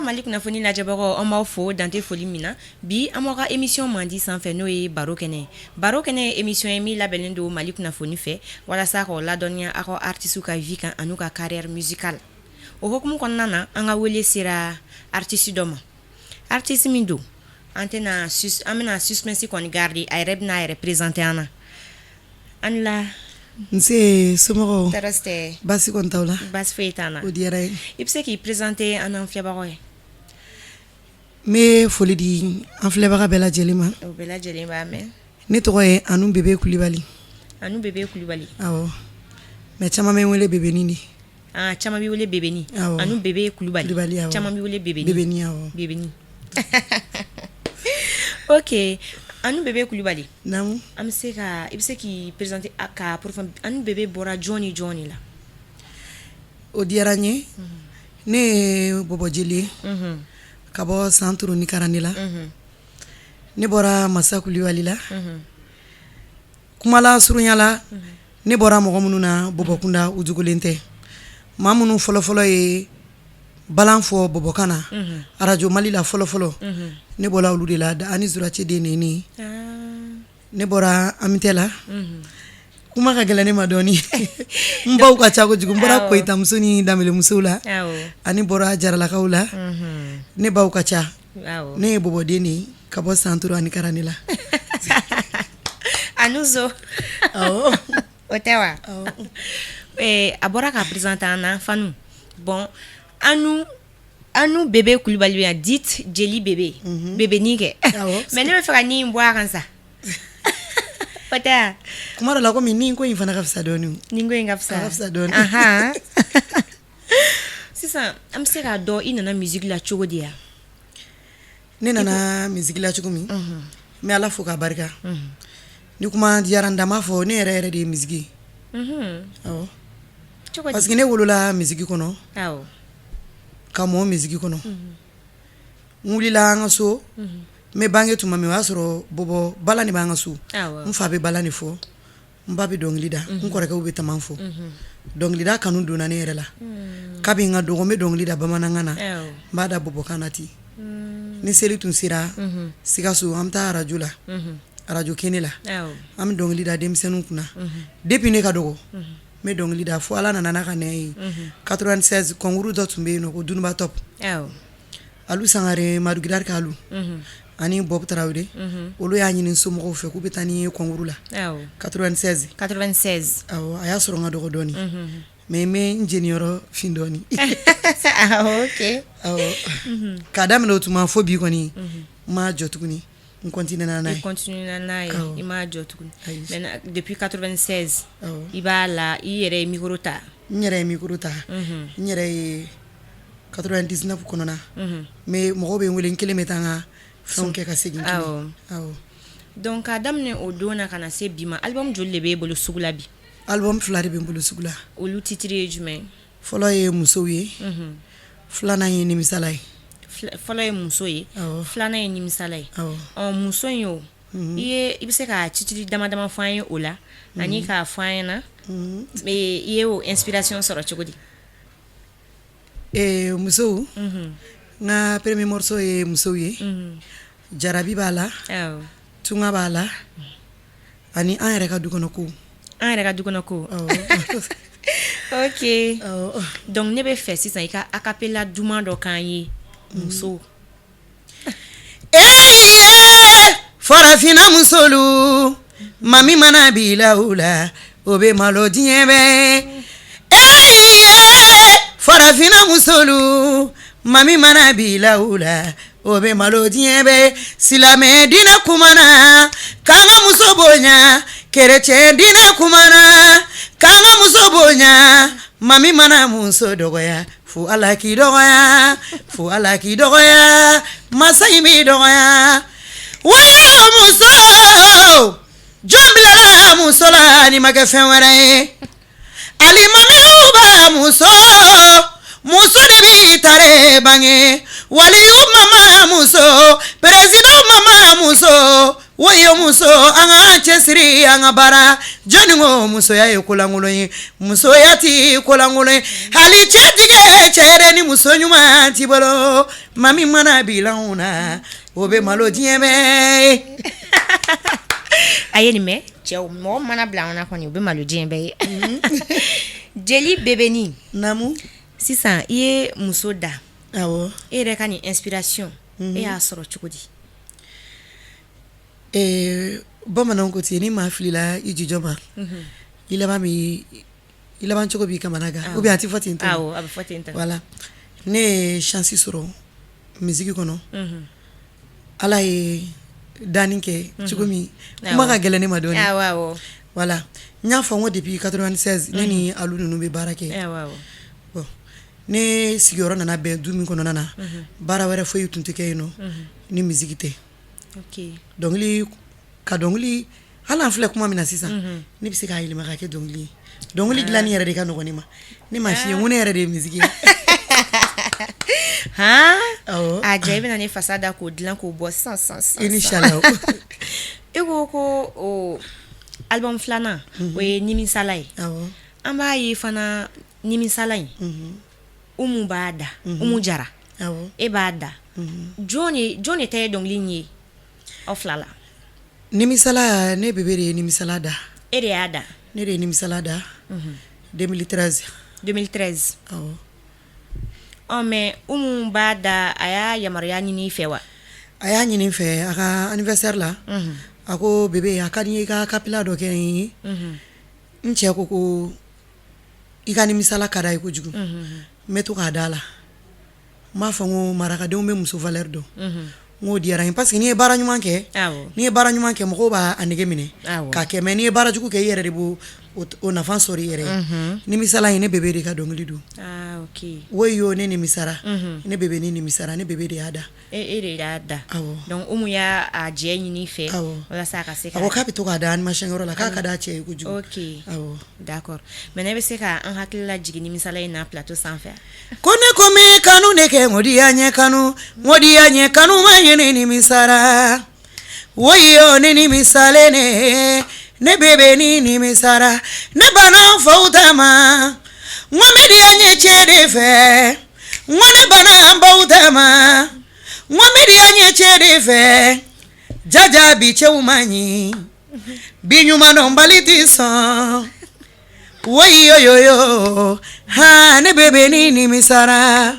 ka Mali kunnafoni lajɛbagaw an b'aw fo dante foli min na bi an b'aw ka émission mandi sanfɛ n'o ye baro kɛnɛ ye émission ye min labɛnnen don Mali kunnafoni fɛ walasa k'aw ladɔnniya aw ka artistes ka vie kan an'u ka carrière musicale o hokumu kɔnɔna na an ka wele sera artiste dɔ ma artiste min don an bɛna suspense kɔni garder a yɛrɛ bɛna a yɛrɛ présenter an na an la nse somɔgɔw tɛrɛsitɛ basi kɔni t'aw la basi foyi t'an na o diyara ye i bɛ se k'i présenter an n'an filɛbagaw ye n bɛ foli di an filɛbaga bɛɛ lajɛlen ma o bɛɛ lajɛlen b'a mɛn ne tɔgɔ ye Anu Bebe Kulibali Anu Bebe Kulibali awɔ mais caman bɛ n wele Bebeni de caman b'i wele Bebeni awɔ Anu Bebe Kulibali awɔ caman b'i wele Bebeni Bebeni awɔ Bebeni ok Anu Bebe Kulibali naamu an bɛ se ka i bɛ se k'i présenter ka Anu Bebe bɔra jɔn ni jɔn de la o diyara n ye ne ye bɔbɔ jeli ye ka bɔ san turu ni karande la ne bɔra Masa Kulibali la kumala surunyala ne bɔra mɔgɔ minnu na bɔbɔkunda u jugulen tɛ maa minnu fɔlɔfɔlɔ ye balan fɔ bɔbɔkan na radio Mali la fɔlɔfɔlɔ ne bɔra olu de la ani Zurace den ne ne bɔra Amite la kuma ka gɛlɛn ne ma dɔɔni n baw ka ca kojugu n bɔra Koyita muso ni Danbele musow la ani bɔra Jaralakaw la ne baw ka ca ne ye bɔbɔden de ka bɔ san turu ani karande la Anuzo awɔ o tɛ wa a bɔra ka présenter an na Fanu bon Anu Bebe Kulibali a dit Jeli Bebe Bebeni kɛ mais ne bɛ fɛ ka ni bɔ a kan sa o tɛ kuma dɔ la komi ni ko in fana ka fisa dɔɔni ni ko in ka fisa dɔɔni sisan an bɛ se k'a dɔn i nana musique la cogo di ya ne nana musique la cogo min n bɛ Ala fo k'a barika ni kuma diyara n da n b'a fɔ ne yɛrɛ de ye musique ye awɔ parce que ne wolola musique kɔnɔ ka mɔ musique kɔnɔ n wulila an ka so n bɛ bange tuma min o y'a sɔrɔ bɔbɔ bala de b'an ka so n fa bɛ bala de fɔ n ba bɛ dɔnkili da n kɔrɔkɛw bɛ taman fɔ dɔnkilida kanu donna ne yɛrɛ la kabi n ka dɔgɔ n bɛ dɔnkili da bamanankan na n b'a da bɔbɔkan na ten ni seli tun sera Sikaso an bɛ taa radio la radio kene la an bɛ dɔnkili da denmisɛnninw kunna depuis ne ka dɔgɔ n bɛ dɔnkili da fo Ala nana n'a ka nɛ ye 96 concours dɔ tun bɛ yen nɔ ko Dununba Top Alu Sangare Madu Gidari Kalu ani Bob Tarawele olu y'a ɲini somɔgɔw fɛ k'u bɛ taa ni ye concours la 96 awɔ a y'a sɔrɔ n ka dɔgɔ dɔɔni mais n bɛ n jeniyɔrɔ fin dɔɔni ok awɔ k'a daminɛ o tuma fo bi kɔni n ma jɔ tuguni n continue n'a ye i m'a jɔ tuguni mais depuis 96 i b'a la i yɛrɛ ye micro ta n yɛrɛ ye micro ta n yɛrɛ ye 99 kɔnɔna mais mɔgɔw bɛ n wele n kelen bɛ taa n ka fɛnw kɛ ka segin tuguni awɔ donc k'a daminɛ o don na ka na se bi ma album joli de b'e bolo sugu la bi album 2 de bɛ n bolo sugu la olu titre ye jumɛn fɔlɔ ye musow ye filanan ye nimisala ye fɔlɔ ye muso ye filanan ye nimisala ye muso in o i bɛ se ka titre dama dama fɔ an ye o la ani k'a fɔ an ɲɛna i ye o inspiration sɔrɔ cogo di musow n ka premier morceau ye musow ye Jarabi b'a la Tunga b'a la ani an yɛrɛ ka dukɔnɔ ko ok donc ne bɛ fɛ sisan i ka acapella duman dɔ k'an ye muso farafina musolu mami mana b'i la o la o bɛ malo diɲɛ bɛɛ farafina musolu mami mana b'i la o la o bɛ malo diɲɛ bɛɛ silamɛ dinɛ kumana k'an ka muso bonya kerecɛn dinɛ kumana k'an ka muso bonya mami mana muso dɔgɔya fo Ala k'i dɔgɔya masa in b'i dɔgɔya waya muso jɔn bilala muso la ni ma kɛ fɛn wɛrɛ ye alimamiw b'a muso de b'i tare bange waliyu mama muso président mama muso Woyo muso anga chesiri anga bara joni ngo muso ya yokulangulo ye muso ya ti kolangulo hali chedige chere ni muso nyuma ti bolo mami mana bilauna obe malo dieme ayeni me cɛw mɔgɔ mana bila an na kɔni u bɛ malo diɲɛ bɛɛ ye jeli bebeni namu sisan i ye muso da awo e yɛrɛ ka nin inspiration e y'a sɔrɔ cogo di bamananw ko ten ni maa filila i jijɔ ma i laban cogo b'i kamana gan ou bien a tɛ fɔ ten tɔ awɔ a bɛ fɔ ten tɔ voilà ne ye chance sɔrɔ musique kɔnɔ ala ye danni kɛ cogo min kuma ka gɛlɛn ne ma dɔɔni awɔ voilà n y'a fɔ n ko depuis 96 ne ni alu ninnu bɛ baara kɛ awɔ bon ne sigiyɔrɔ nana bɛn du min kɔnɔna na baara wɛrɛ foyi tun tɛ kɛ yen nɔ ni musique tɛ ok dɔnkili ka dɔnkili hali an filɛ kuma min na sisan ne bɛ se k'a yɛlɛma ka kɛ dɔnkili ye dɔnkili dilanni yɛrɛ de ka nɔgɔn ne ma ne m'a f'i ye n ko ne yɛrɛ de ye musique ye awɔ a ja i bɛna ne fasa da k'o dilan k'o bɔ sisan inshallah e ko o album filanan o ye nimisala ye awɔ an b'a ye fana nimisala in umu b'a da umu jara awɔ e b'a da jɔn de tɛ dɔnkili in ye aw fila la nimisala ne bebe de ye nimisala da e de y'a da ne de ye nimisala da 2013 awɔ mais umu b'a da a y'a yamaruya ɲini i fɛ wa a y'a ɲini n fɛ a ka anniversaire la a ko bebe a ka di n ye i ka kapila dɔ kɛ n ye n cɛ ko i ka nimisala ka da ye kojugu n bɛ to k'a da la n b'a fɔ n ko marakadenw bɛ muso valeur dɔn n k'o diyara n ye parce que n'i ye baara ɲuman kɛ mɔgɔw b'a a nege minɛ k'a kɛ mais n'i ye baara jugu kɛ i yɛrɛ de b'o nafa sɔrɔ i yɛrɛ ye nimisala in ne bebe de ka dɔnkili don ok woyo ne nimisara ne bebe ne nimisara ne bebe de y'a da e de y'a da awɔ donc umu y'a jɛ ɲini i fɛ walasa a ka se ka awɔ k'a bɛ to k'a da animation yɔrɔ la k'a ka da cɛ ye kojugu ok awɔ d'accord mais ne bɛ se ka an hakili lajigin nimisala in na plateau sanfɛ ko ne ko min kanu de kɛ ŋodiya ɲɛ kanu ma ɲɛ ne nimisara woyo ne nimisale ne bebe ni nimisara ne bana faw ta ma n ko n bɛ diya ɲɛ cɛ de fɛ n ko ne bana baw ta ma n ko n bɛ diya ɲɛ cɛ de fɛ jaja bi cɛw ma ɲi bi ɲuman dɔnbali tɛ sɔn woyoyoyo ha ne bebe ni nimisara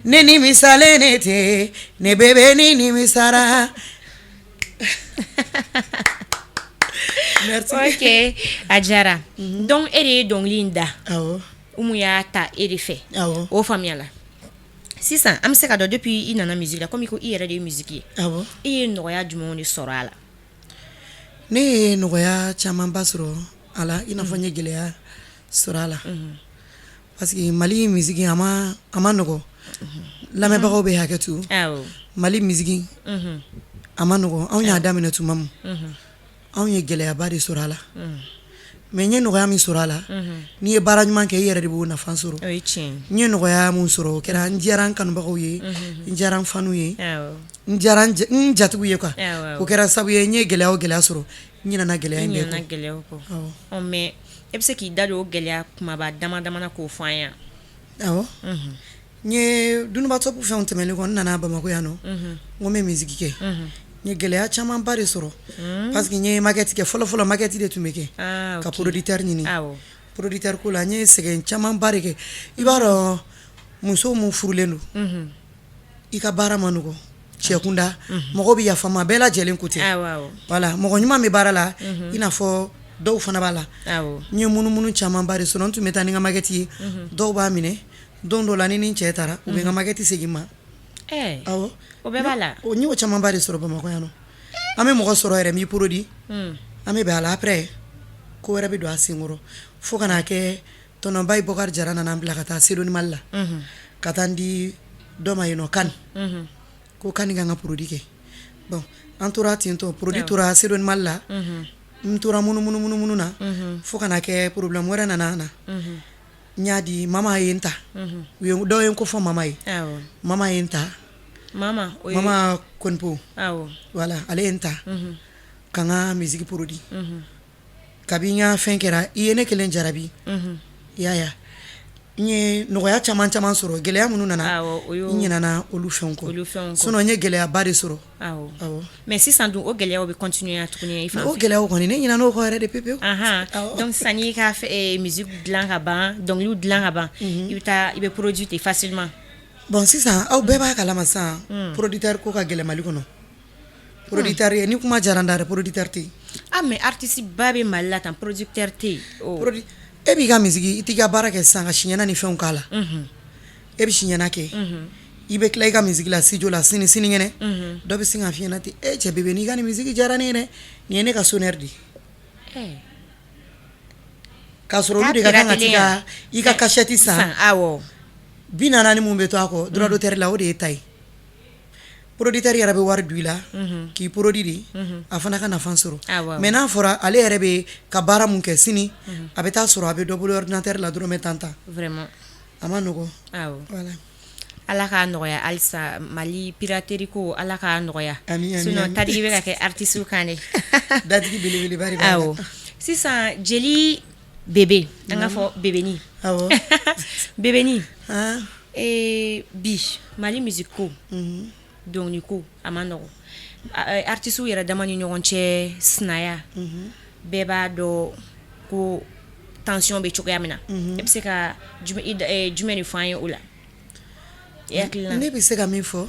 ne nimisale ne tɛ ne bebe ni nimisara merci ok a diyara donc e de ye dɔnkili in da awɔ umu y'a ta e de fɛ awɔ o faamuyala sisan an bɛ se ka dɔn depuis i nana musique la komi ko i yɛrɛ de ye musique ye awɔ i ye nɔgɔya jumɛnw de sɔrɔ a la ne ye nɔgɔya camanba sɔrɔ a la i n'a fɔ n ye gɛlɛya sɔrɔ a la parce que mali musique a ma nɔgɔ lamɛnbagaw bɛ hakɛ to awɔ mali musique a ma nɔgɔ anw y'a daminɛ tuma min anw ye gɛlɛyaba de sɔrɔ a la mais n ye nɔgɔya min sɔrɔ a la n'i ye baara ɲuman kɛ i yɛrɛ de b'o nafa sɔrɔ o ye tiɲɛ n ye nɔgɔya min sɔrɔ o kɛra n diyara n kanubagaw ye n diyara n fanuw ye awɔ n diyara n jatigiw ye quoi awɔ o kɛra sabu ye n ye gɛlɛya o gɛlɛya sɔrɔ n ɲinɛna gɛlɛya in bɛɛ ɲinɛna kɔ gɛlɛyaw kɔ awɔ mais e bɛ se k'i da don o gɛlɛya kumaba dama na k'o fɔ an ye awɔ n ye dunubatɔpu fɛnw tɛmɛnen kɔ n nana bamako yan nɔ n ko n bɛ misiki kɛ n ye gɛlɛya camanba de sɔrɔ parce que n ye makɛti kɛ fɔlɔfɔlɔ makɛti de tun bɛ kɛ ka producteur ɲini producteur ko la n ye sɛgɛn camanba de kɛ i b'a dɔn musow mun furulen don i ka baara ma nɔgɔ cɛkunda mɔgɔw bɛ yafa ma bɛɛ lajɛlen ko tɛ voilà mɔgɔ ɲuman bɛ baara la i n'a fɔ dɔw fana b'a la n ye munumunu camanba de sɔrɔ n tun bɛ taa ni n ka makɛti ye dɔw b'a minɛ don dɔ la ni n cɛ taara u bɛ n ka makɛti segin ma awɔ o bɛɛ b'a la n y'o camanba de sɔrɔ bamakɔ yan nɔ an bɛ mɔgɔ sɔrɔ yɛrɛ n b'i produit an bɛ bɛn a la après ko wɛrɛ bɛ don a senkɔrɔ fo ka n'a kɛ tɔnɔba Bɔkari Jara nana n bila ka taa Sedoni Mali la ka taa n di dɔ ma yen nɔ Kani ko Kani ka n ka produit kɛ bon an tora ten tɔ produit tora Sedoni Mali la n tora munumunu na fo ka n'a kɛ problème wɛrɛ nana na n y'a di mama ye n ta u ye dɔw ye n ko fɔ mama ye mama ye n ta mama Konipo voilà ale ye n ta ka n ka musique produit kabi n ka fɛn kɛra i ye ne kelen jarabi yaya n ye nɔgɔya caman caman sɔrɔ gɛlɛya minnu nana n ɲinana olu fɛnw kɔ sinon n ye gɛlɛyaba de sɔrɔ awɔ mais sisan dun o gɛlɛyaw bɛ continuer tuguni i fan fɛ o gɛlɛyaw kɔni ne ɲinana o kɔ yɛrɛ de pepewu donc sisan n'i ka musique dilan ka ban dɔnkiliw dilan ka ban i bɛ produit ten facilement bon sisan aw bɛɛ b'a kalama sisan producteur ko ka gɛlɛ Mali kɔnɔ producteur ye ni kuma diyara n da yɛrɛ producteur tɛ yen mais artiste ba bɛ Mali la tan producteur tɛ yen e b'i ka musique i t'i ka baara kɛ sisan ka siɲɛna ni fɛnw k'a la e bɛ siɲɛna kɛ i bɛ tila i ka musique la studio la sinikɛnɛ dɔ bɛ sin ka f'i ɲɛna ten cɛ bébé n'i ka nin musique diyara ne ye dɛ nin ye ne ka sonnerie de k'a sɔrɔ olu de ka kan ka i ka cachette san 40 mun bɛ to a kɔ droit d'auteur la o de ye ta ye producteur yɛrɛ bɛ wari don i la k'i produit de a fana ka nafa sɔrɔ mais n'a fɔra ale yɛrɛ bɛ ka baara mun kɛ sini a bɛ taa sɔrɔ a bɛ dɔ bolo ordinateur la dɔrɔmɛ 10 vraiment a ma nɔgɔ voilà ala k'a nɔgɔya halisa Mali piraterie ko ala k'a nɔgɔya sinon tadigi bɛ ka kɛ artiste kan dɛ datigi belebeleba de b'a la sisan jeli bébé an ka fɔ bébéni bébéni bi Mali musique ko dɔnkili ko a ma nɔgɔ artistes yɛrɛ dama ni ɲɔgɔn cɛ sinaya bɛɛ b'a dɔn ko tension bɛ cogoya min na e bɛ se ka jumɛn de fɔ an ye o la ne bɛ se ka min fɔ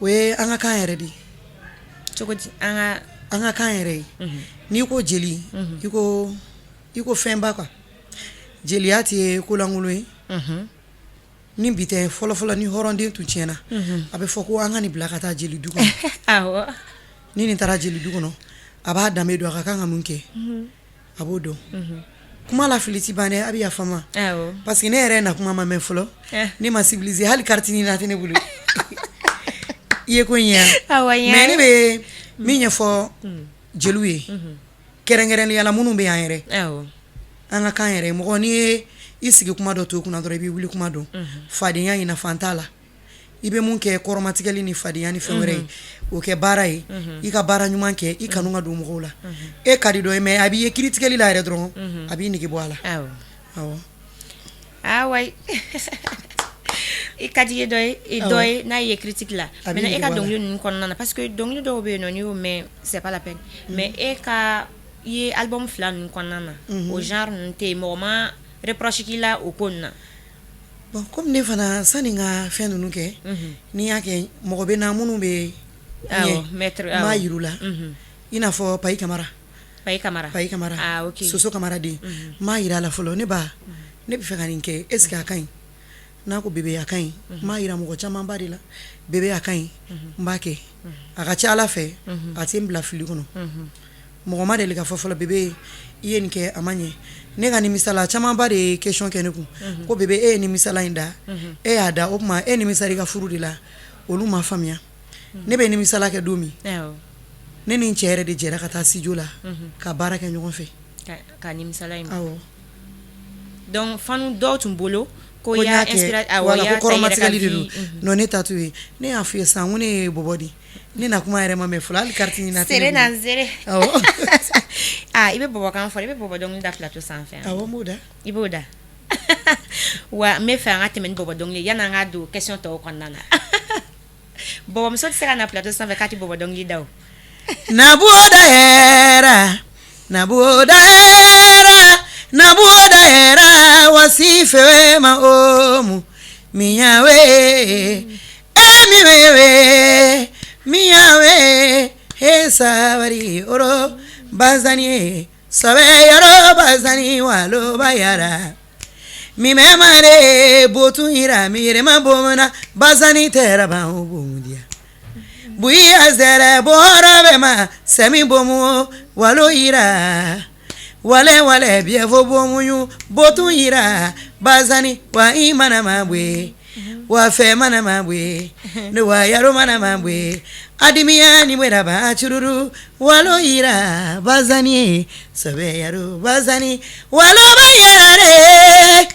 o ye an ka kan yɛrɛ de cogo di an ka kan yɛrɛ ye n'i ko jeli i ko fɛnba quoi jeliya tɛ ko lankolon ye ni bi tɛ fɔlɔfɔlɔ ni hɔrɔnden tun tiɲɛna a bɛ fɔ ko an ka nin bila ka taa jeli du kɔnɔ ni nin taara jeli du kɔnɔ a b'a danbe dɔn a ka kan ka mun kɛ a b'o dɔn kuma la fili ti ban dɛ a bɛ yafa ma parce que ne yɛrɛ na kuma ma mɛn fɔlɔ ne ma civiliser hali carte ni na tɛ ne bolo i ye ko in ye mais ne bɛ min ɲɛfɔ jeliw ye kɛrɛnkɛrɛnnenya la minnu bɛ yan yɛrɛ an ka kan yɛrɛ mɔgɔ n'i ye i sigi kuma dɔ to kunna dɔrɔn i b'i wuli kuma dɔn fadenya ɲina fan t'a la i bɛ mun kɛ kɔrɔmatigɛli ni fadenya ni fɛn wɛrɛ ye o kɛ baara ye i ka baara ɲuman kɛ i kanu ka don mɔgɔw la e ka di dɔ ye mais a b'i ye kiritigɛli la yɛrɛ dɔrɔn a b'i nege bɔ a la awɔ i ka di ye dɔ ye n'a ye critique la maintenant e ka dɔnkili ninnu kɔnɔna na parce que dɔnkili dɔw bɛ yen nɔ n'i y'o mɛn c'est pas la peine mais e ka i ye album 2 ninnu kɔnɔna na o genre ninnu tɛ yen mɔgɔ ma reproche k'i la o ko ninnu na bon comme ne fana sani n ka fɛn ninnu kɛ n'i y'a kɛ mɔgɔ bɛ na minnu bɛ ɲɛ m'a yir'u la i n'a fɔ Payi Kamara Soso Kamara den m'a yira a la fɔlɔ ne bɛ fɛ ka nin kɛ est ce que a ka ɲi n'a ko bébé a ka ɲi m'a yira mɔgɔ camanba de la bébé a ka ɲi n b'a kɛ a ka ca Ala fɛ a tɛ n bila fili kɔnɔ mɔgɔ ma deli ka fɔ fɔlɔ bébé i ye nin kɛ a ma ɲɛ ne ka nimisala camanba de ye question kɛ ne kun ko bébé e ye nimisala in da e y'a da o tuma e nimisala i ka furu de la olu ma faamuya ne bɛ nimisala kɛ don min ne ni n cɛ yɛrɛ de jɛra ka taa studio la ka baara kɛ ɲɔgɔn fɛ ka nimisala in donc fanu dɔw tun bolo ko y'a inspiré ko kɔrɔmatigɛli de don non ne ta t'o ye ne y'a f'i ye sisan ko ne ye bɔbɔ de ne na kuma yɛrɛ ma mɛn fɔlɔ hali carte ɲini na sere na nzere i bɛ bɔbɔ kan fɔ i bɛ bɔbɔ dɔnkili da plateau sanfɛ awɔ n b'o da i b'o da wa n bɛ fɛ an ka tɛmɛ ni bɔbɔ dɔnkili yanni an ka don question tɔw kɔnɔna na bɔbɔmuso tɛ se ka na plateau sanfɛ k'a tɛ bɔbɔ dɔnkili da o nabuoda era wasife ma omu miyawe miyawe he sabari oro bazani sabe yaro bazani walo bayara mi memare botu ira mire mabona bazani tera ba ubundia buya zere bora bema semi bomu walo ira wale biefo bomu yu botu ira bazani wa imana mabwe wa fe mana mabwe no wa yaro mana mabwe adimiya ni mwera ba chururu walo ira bazani sabe yaro bazani walo bayare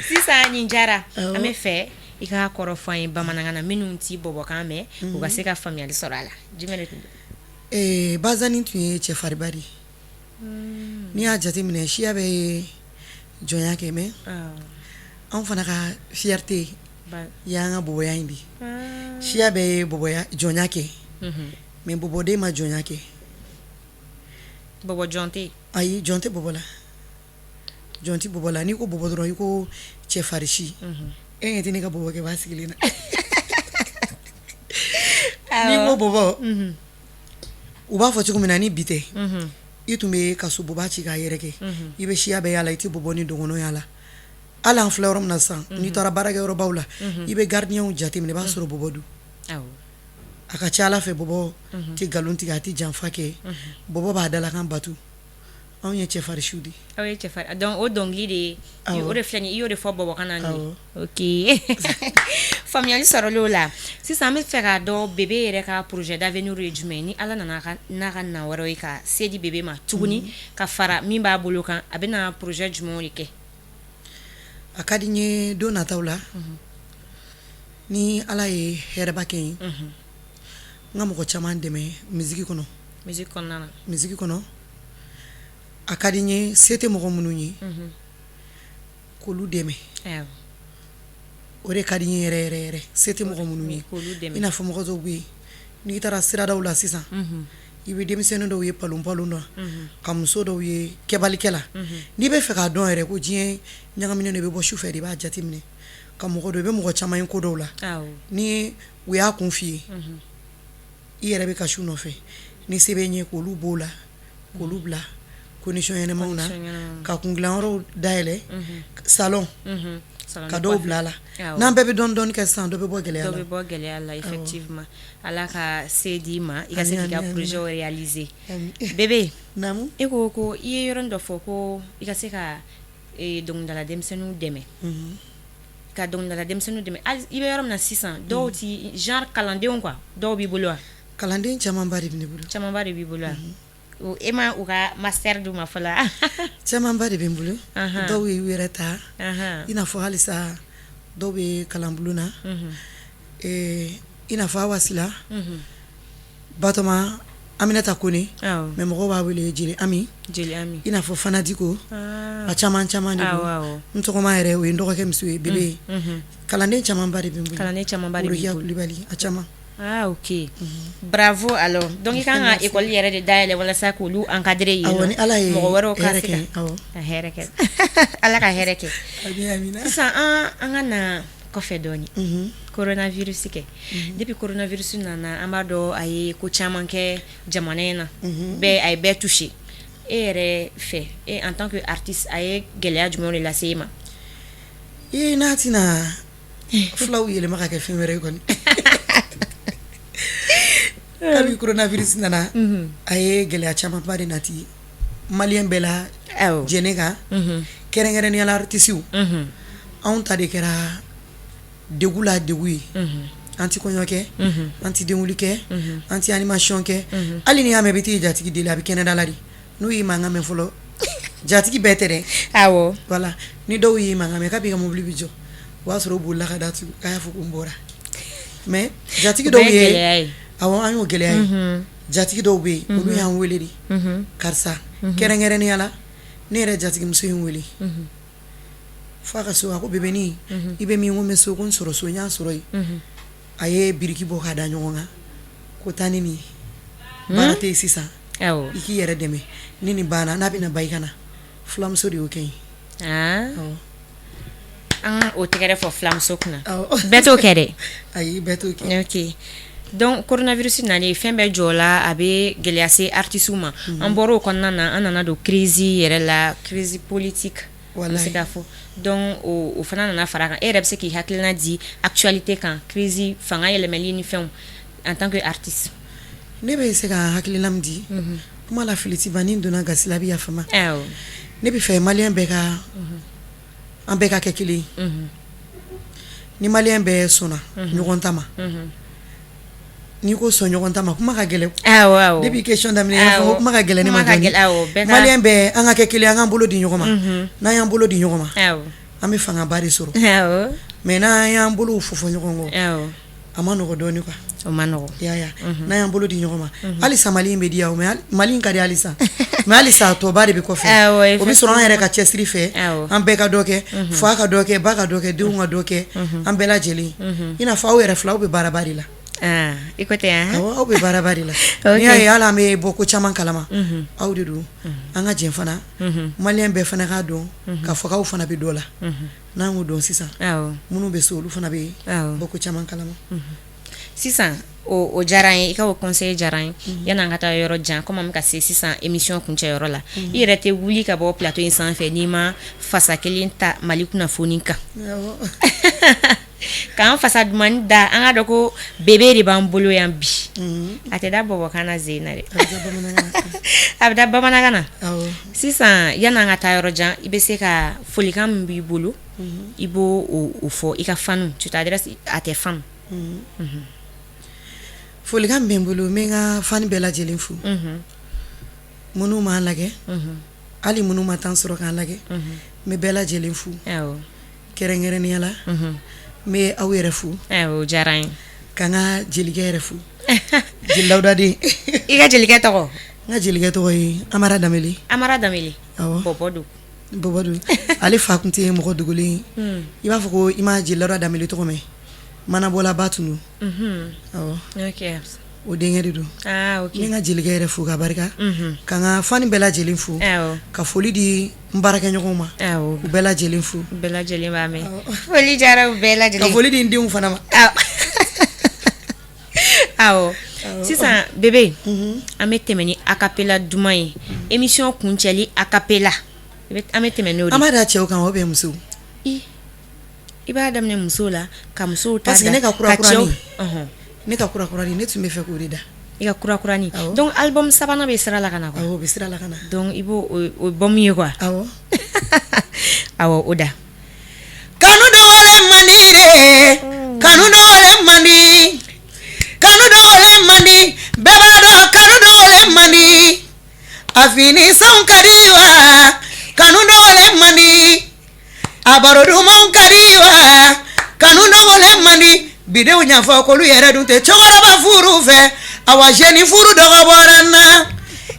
sisan nin jara an bɛ fɛ i ka kɔrɔ fɔ an ye bamanankan na minnu ti bɔbɔkan mɛn u ka se ka faamuyali sɔrɔ a la jumɛn de tun don Bazani tun ye cɛfariba de n'i y'a jateminɛ siya bɛ jɔnya kɛ mɛn anw fana ka fierté y'an ka bɔbɔya in de siya bɛ bɔbɔya jɔnya kɛ mais bɔbɔden ma jɔnya kɛ bɔbɔ jɔn tɛ ayi jɔn tɛ bɔbɔ la jɔn tɛ bɔbɔ la n'i ko bɔbɔ dɔrɔn i ko cɛfarisi e ɲɛ tɛ ne ka bɔbɔ kɛ b'a sigilen na n'i ko bɔbɔ u b'a fɔ cogo min na ni bi tɛ i tun bɛ kaso bɔba ci k'a yɛrɛ kɛ i bɛ siya bɛɛ y'a la i tɛ bɔbɔ ni dɔgɔnɔ y'a la hali an filɛ yɔrɔ min na sisan n'i taara baarakɛyɔrɔbaw la i bɛ gardien jateminɛ i b'a sɔrɔ bɔbɔ don a ka ca ala fɛ bɔbɔ tɛ nkalon tigɛ a tɛ janfa kɛ bɔbɔ b'a dalakan batu anw ye cɛfarisiw de aw ye cɛfari donc o dɔnkili de o de filɛ nin i y'o de fɔ bɔbɔkan na nin ok faamuyali sɔrɔlen o la sisan an bɛ fɛ k'a dɔn bebe yɛrɛ ka projet d'avenir ye jumɛn ye ni ala nana n'a ka na wɛrɛ ye ka se di bebe ma tuguni ka fara min b'a bolo kan a bɛna projet jumɛnw de kɛ a ka di n ye don nataw la ni ala ye hɛrɛba kɛ n ye n ka mɔgɔ caman dɛmɛ misiki kɔnɔ misiki kɔnɔ a ka di n ye se tɛ mɔgɔ minnu ye k'olu dɛmɛ o de ka di n ye yɛrɛ yɛrɛ yɛrɛ se tɛ mɔgɔ minnu ye i n'a fɔ mɔgɔ dɔw bɛ yen n'i taara siradaw la sisan i bɛ denmisɛnnin dɔw ye palon dɔn ka muso dɔw ye kɛbalikɛla n'i bɛ fɛ k'a dɔn yɛrɛ ko diɲɛ ɲagaminen de bɛ bɔ su fɛ de b'a jateminɛ ka mɔgɔ dɔw i bɛ mɔgɔ caman ye ko dɔw la ni u y'a kun f'i ye i yɛrɛ bɛ ka su nɔfɛ ni se bɛ ɲɛ k'olu b'o la k'olu bila condition ɲɛnamaw na ka kungilayɔrɔw dayɛlɛ salon ka dɔw bila la n'an bɛɛ bɛ dɔɔni kɛ sisan dɔ bɛ bɔ gɛlɛya la effectivement ala ka se di ma i ka se k'i ka projet réaliser bebe e ko i ye yɔrɔ dɔ fɔ ko i ka se ka dɔnkilidala denmisɛnninw dɛmɛ ka dɔnkilidala denmisɛnninw dɛmɛ i bɛ yɔrɔ min na sisan dɔw ti genre kalandenw quoi dɔw b'i bolo wa kalanden camanba de bɛ ne bolo camanba de b'i bolo wa e ma u ka master d'u ma fɔlɔ camanba de bɛ n bolo dɔw ye u yɛrɛ ta i n'a fɔ halisa dɔw bɛ kalanbulon na i n'a fɔ Awasila Batoma Aminata Kone mais mɔgɔw b'a wele Jeli Ami i n'a fɔ Fana Diko a caman de don n tɔgɔma yɛrɛ o ye n dɔgɔkɛ muso ye bebe kalanden camanba de bɛ n bolo Kulibali a caman ok bravo alors donc i kan ka école yɛrɛ de dayɛlɛ walasa k'olu encadrer yen ni ala ye mɔgɔ wɛrɛw ka se ka hɛrɛ kɛ ala ka hɛrɛ kɛ sisan an ka na kɔfɛ dɔɔni coronavirus kɛ depuis coronavirus nana an b'a dɔn a ye ko caman kɛ jamana in na a ye bɛɛ touché e yɛrɛ fɛ en tant que artiste a ye gɛlɛya jumɛnw de lase e ma n'a tɛna fulaw yɛlɛma ka kɛ fɛn wɛrɛ ye kɔni kabi coronavirus nana a ye gɛlɛya camanba de nati maliyɛn bɛɛ la jɛnɛ kan kɛrɛnkɛrɛnnenya la artisiw anw ta de kɛra degu la degu ye an ti kɔɲɔ kɛ an ti denwuli kɛ an ti animation kɛ hali ni y'a mɛn i bɛ t'i jatigi deli a bɛ kɛnɛda la de n'u y'i mankan mɛn fɔlɔ jatigi bɛɛ tɛ dɛ voilà ni dɔw y'i mankan mɛn k'a b'i ka mobili bi jɔ o b'a sɔrɔ o bolila ka datugu k'a y'a fɔ ko n bɔra mais jatigi dɔw ye an y'o gɛlɛya ye jatigi dɔw bɛ yen olu y'an wele de karisa kɛrɛnkɛrɛnnenya la ne yɛrɛ jatigimuso in wele fo a ka so a ko bebeni i bɛ min ko n bɛ so ko n sɔrɔ so n y'a sɔrɔ yen a ye biriki bɔ k'a da ɲɔgɔn kan ko taa ni nin ye baara tɛ yen sisan i k'i yɛrɛ dɛmɛ ni nin banna n'a bɛna ba i ka na filamuso de y'o kɛ yen an o tɛgɛrɛ fɔ filamuso kunna bɛɛ t'o kɛ dɛ ayi bɛɛ t'o kɛ ok donc coronavirus nalen fɛn bɛɛ jɔ la a bɛ gɛlɛya se artisiw ma an bɔra o kɔnɔna na an nana don crise yɛrɛ la crise politique an bɛ se k'a fɔ donc o fana nana fara kan e yɛrɛ bɛ se k'i hakilina di actualité kan crise fanga yɛlɛmɛli ni fɛnw en tant que artiste ne bɛ se ka hakilina min di kuma la fili t'i ban ni n donna gasi la a bɛ yafa n ma ne bɛ fɛ maliyɛn bɛɛ ka an bɛɛ ka kɛ kelen ye ni maliyɛn bɛɛ sɔnna ɲɔgɔn ta ma n'i ko sɔn ɲɔgɔn ta ma kuma ka gɛlɛn depuis question daminɛ y'a fɔ kuma ka gɛlɛn ne ma dɔɔni maliyɛn bɛɛ an ka kɛ kelen an k'an bolo di ɲɔgɔn ma n'an y'an bolo di ɲɔgɔn ma an bɛ fangaba de sɔrɔ mais na y'an bolo fofo ɲɔgɔn kɔ awɔ a ma nɔgɔ dɔɔni quoi o ma nɔgɔ ya na y'an bolo di ɲɔgɔn ma halisa Mali in bɛ di aw mais Mali in ka di halisa mais halisa tɔba de bɛ kɔfɛ o bɛ sɔrɔ an yɛrɛ ka cɛsiri fɛ an bɛɛ ka dɔ kɛ fa ka dɔ kɛ ba ka dɔ kɛ denw ka dɔ kɛ an bɛɛ lajɛlen i n'a fɔ aw yɛrɛ fila aw bɛ baaraba de la i ko ten aw bɛ baaraba de la n'i y'a ye hali an bɛ bɔ ko caman kalama aw de don an ka jɛn fana maliyɛn bɛɛ fana k'a dɔn k'a fɔ k'aw fana bɛ dɔ la n'an y'o dɔn sisan minnu bɛ so olu fana bɛ bɔ ko caman kalama sisan o diyara n ye i ka o conseil diyara n ye yan'an ka taa yɔrɔ jan komi an bɛ ka se sisan émission kuncɛ yɔrɔ la i yɛrɛ tɛ wuli ka bɔ plateau in sanfɛ n'i ma fasa kelen ta Mali kunnafoni kan k'an fasa dumani da an ka dɔn ko bebe de b'an bolo yan bi a tɛ da bɔbɔkan na Zeyina dɛ a bɛ da bamanankan na sisan yan'an ka taa yɔrɔ jan i bɛ se ka folikan min b'i bolo i b'o o fɔ i ka fanu tu t'adresses à tes fans folikan bɛ n bolo n bɛ n ka fani bɛɛ lajɛlen fo minnu m'an lajɛ hali minnu ma temps sɔrɔ k'an lajɛ n bɛ bɛɛ lajɛlen fo kɛrɛnkɛrɛnnenya la n bɛ aw yɛrɛ fo o diyara n ye ka n ka jelikɛ yɛrɛ fo Jeli Lawudaden i ka jelikɛ tɔgɔ n ka jelikɛ tɔgɔ ye Amara Danbele bɔbɔ don ale fa tun tɛ mɔgɔ dogolen i b'a fɔ ko i ma Jeli Lawuda Danbele tɔgɔ mɛn manabɔla ba tun don o denkɛ de don n bɛ n ka jelikɛ yɛrɛ fo ka barika ka n ka fani bɛɛ lajɛlen fo ka foli di n baarakɛɲɔgɔnw ma u bɛɛ lajɛlen fo bɛɛ lajɛlen b'a mɛn foli diyara u bɛɛ lajɛlen ka foli di n denw fana ma awɔ sisan bebe an bɛ tɛmɛ ni acapella duman ye émission kuncɛli acapella an bɛ tɛmɛ n'o de an b'a da cɛw kan o bɛ musow i b'a daminɛ musow la ka musow ta parce que ne ka kurakurani ne ka kurakurani ne tun bɛ fɛ k'o de da i ka kurakurani donc album sabanan bɛ sira la ka na quoi awɔ o bɛ sira la ka na donc i b'o o bɔ min ye quoi awɔ awɔ o da kanu dɔgɔlen man di de kanu dɔgɔlen man di kanu dɔgɔlen man di bɛɛ b'a dɔn kanu dɔgɔlen man di a fini sanw ka di wa kanu dɔgɔlen man di a baro dumanw ka di wa kanu dɔgɔlen man di bidenw ɲɛfɔ k'olu yɛrɛ dun tɛ cɛkɔrɔba furu fɛ awa jeune furu dɔgɔbɔra n na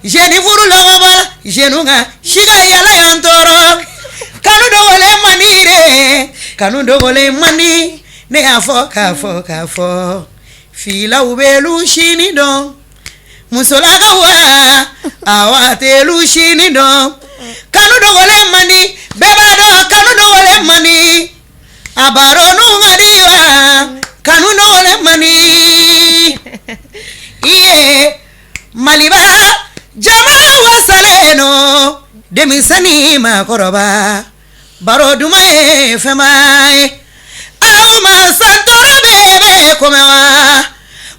jeune furu dɔgɔbɔra jeune ka si ka yala y'an tɔɔrɔ kanu dɔgɔlen man di de kanu dɔgɔlen man di ne y'a fɔ k'a fɔ filaw b'elu sini dɔn musolakaw wa awa t'elu sini dɔn kanu dɔgɔlen man di bɛɛ b'a dɔn kanu dɔgɔlen man di a baronu ka di wa kanu dɔgɔlen man di iye Maliba jama wasalen no denmisɛnnin maakɔrɔba baro duman ye fɛnba ye aw ma santɔrɔ bɛɛ kɔmɛ wa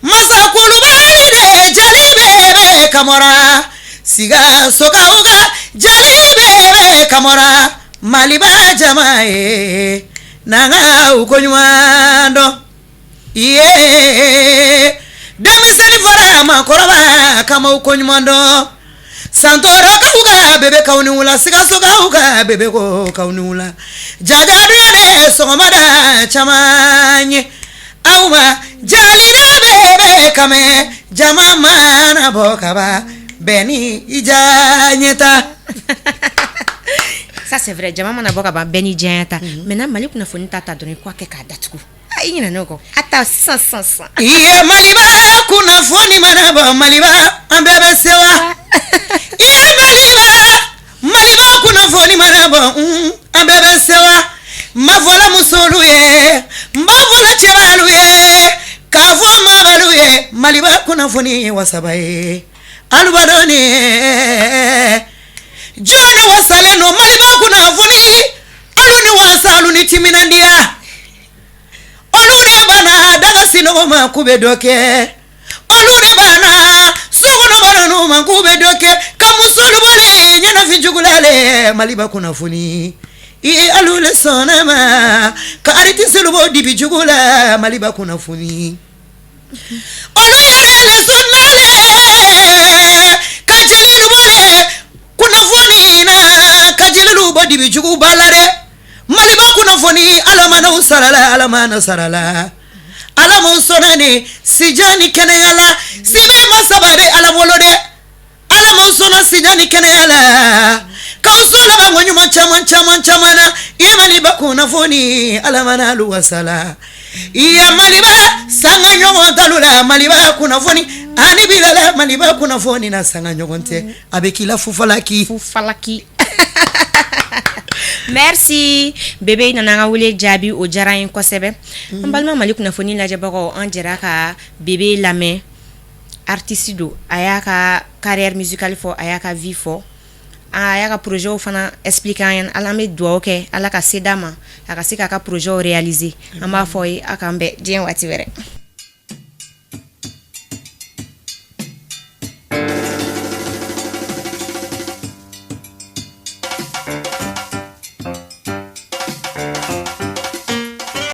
masa kulubali de jeli bɛɛ kamɔra siga sokaw ka jeli bɛɛ kamɔra Maliba jama ye n'an ka u ko ɲuman dɔn iye denmisɛnnin fara maakɔrɔba kama u ko ɲuman dɔn santɔrɔkaw ka bebe kaw ni wula sigasokaw ka bebe ko kaw ni wula jajaduya de sɔgɔmada caman ye aw ma jalila bebe kamɛ jama mana bɔ kaba bɛɛ ni i ja ɲɛta ça c'est vrai jama mana bɔ ka ban bɛɛ ni diɲɛ ta maintenant Mali kunnafoni ta dɔrɔn i k'a kɛ k'a datugu i ɲinɛ n'o kɔ a ta sisan iye Maliba kunnafoni mana bɔ Maliba an bɛɛ bɛ se wa iye Maliba kunnafoni mana bɔ an bɛɛ bɛ se wa n b'a fɔla musolu ye n b'a fɔla cɛbalu ye k'a fɔ mabalu ye Maliba kunnafoni ye wasaba ye alu b'a dɔn ni jɔn de wasalen don Maliba kunnafoni alu ni wasa alu ni timinandiya olu de bana daga sinogo ma k'u bɛ dɔ kɛ olu de bana sokɔnɔ bananinw ma k'u bɛ dɔ kɛ ka musolu bɔlen ɲɛnafin jugulalen Maliba kunnafoni i alu le sɔnna ma ka aritisilu bɔ dibi jugu la Maliba kunnafoni olu yɛrɛ le sɔnnalen ka jelilu bɔlen kunnafoni na ka jelilu bɔ dibi jugu ba la dɛ Maliba kunnafoni kunnafoni alamana usarala alamana sarala alamu sonane sijani keneyala sibe masabare alamolode alamu sona sijani keneyala kausola bangonyu mancha yamani bakuna foni alamana luwasala yamaliba sanga nyongo dalula maliba kuna foni ani bilala maliba kuna foni na sanga nyongonte abekila fufalaki Merci bébé nana wule jabi o jara en kosebe balma malik na foni la jabako en jara ka bébé lamé artiste do ayaka carrière musicale fo ayaka vie fo ayaka projet o fana expliquer alame do ok alaka sedama aka sika ka projet réaliser amba foy akambe dien wati were